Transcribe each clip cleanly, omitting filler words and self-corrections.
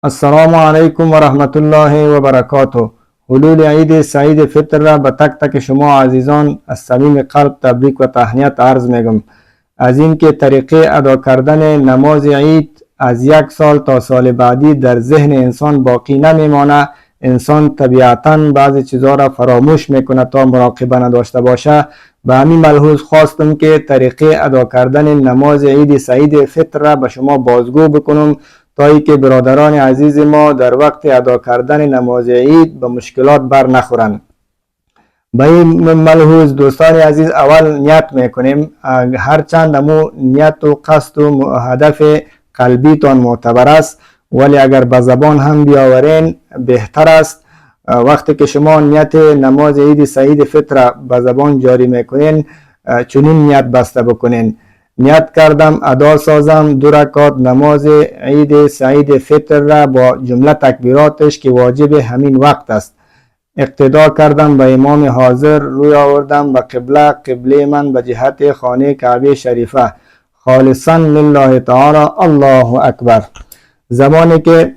السلام علیکم و رحمت الله و برکاته. حلول عید سعید فطر را به تک تک شما عزیزان از صمیم قلب تبریک و تهنیت عرض میگم. از اینکه طریقه ادا کردن نماز عید از یک سال تا سال بعدی در ذهن انسان باقی نمیمانه، انسان طبیعتاً بعضی چیزها را فراموش میکنه تا مراقبه نداشته باشه. به همین ملحوظ خواستم که طریقه ادا کردن نماز عید سعید فطر را به شما بازگو بکنم تا ای که برادران عزیز ما در وقت ادا کردن نماز عید به مشکلات بر نخورند. به این ملحوظ دوستان عزیز اول نیت میکنیم. هرچند امو نیت و قصد و هدف قلبی تان معتبر است، ولی اگر به زبان هم بیاورین بهتر است. وقتی که شما نیت نماز عید سعید فطر به زبان جاری میکنین چنین نیت بسته بکنین: نیت کردم ادا سازم 2 رکعت نماز عید سعید فطر را با جمله تکبیراتش که واجب همین وقت است. اقتدا کردم به امام حاضر، روی آوردم به قبله من به جهت خانه کعبه شریفه، خالصا لله تعالی، الله اکبر. زمانی که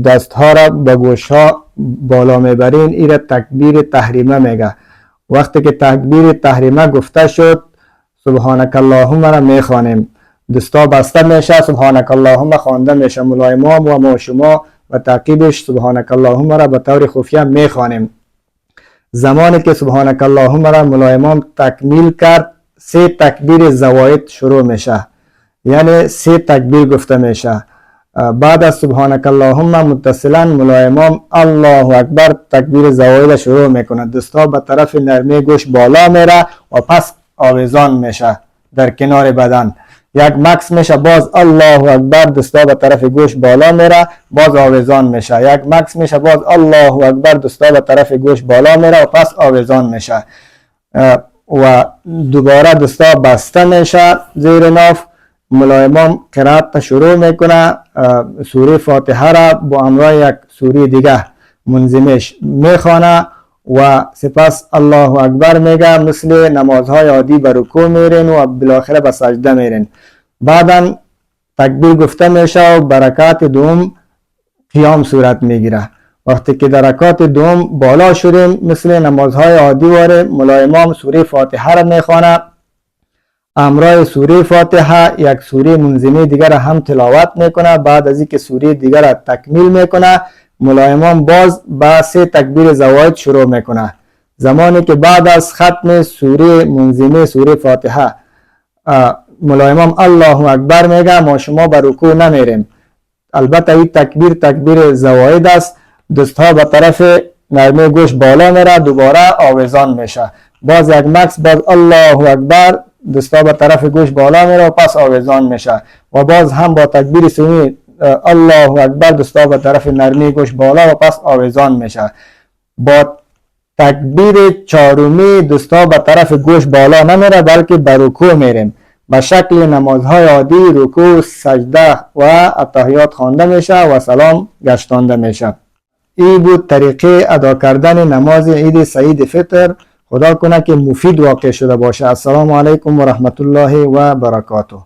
دستها را به گوشها بالا میبرین این را تکبیر تحریمه میگه. وقتی که تکبیر تحریمه گفته شد سبحانک اللهم را میخوانیم. دستا بسته میشه، سبحانک اللهم خوانده میشه. مولای امام و ما شما و تعقیبش سبحانک اللهم را به طور خفیه میخوانیم. زمانی که سبحانک اللهم را مولای امام تکمیل کرد 3 تکبیر زواید شروع میشه، یعنی 3 تکبیر گفته میشه. بعد از سبحانک اللهم متصلا مولای امام الله اکبر تکبیر زواید شروع میکنه. دستا به طرف نرمی گوش بالا میره و پس آویزان میشه در کنار بدن. یک مکس میشه، باز الله اکبر دستا به طرف گوش بالا میره، باز آویزان میشه. یک مکس میشه، باز الله اکبر دستا به طرف گوش بالا میره و پس آویزان میشه. و دوباره دستا بسته میشه زیر ناف. مولای امام قرائت شروع میکنه، سوره فاتحه را با همراه یک سوره دیگه منظمش میخوانه و سپس الله اکبر میگه. مثل نمازهای عادی به رکوع میرین و بالاخره به سجده میرین. بعدا تکبیر گفته میشه و برکات دوم قیام صورت میگیره. وقتی که در رکعت دوم بالا شدیم مثل نمازهای عادی واره مولای امام سوره فاتحه را میخوانه. همراه سوره فاتحه یک سوره منظمه دیگر هم تلاوت میکنه. بعد از اینکه سوره دیگر را تکمیل میکنه مولای امام باز با 3 تکبیر زواید شروع میکنه. زمانی که بعد از ختم سوره منظمه سوره فاتحه مولای امام الله اکبر میگه، ما شما به رکوع نمیریم. البته این تکبیر زواید است. دستها به طرف نرمی گوش بالا میره، دوباره آویزان میشه. باز یک مکس، باز الله اکبر دستا به طرف گوش بالا میره و پس آویزان میشه. و باز هم با تکبیر سومی الله اکبر دستا به طرف نرمی گوش بالا و پس آویزان میشه. با تکبیر 4می دستا به طرف گوش بالا نمیره بلکه به رکوع میریم. به شکل نمازهای عادی رکوع، سجده و التحیات خوانده میشه و سلام گشتانده میشه. این بود طریقه ادا کردن نماز عید سعید فطر. خدا کنه که مفید واقع شده باشه. السلام علیکم و رحمت الله و برکاته.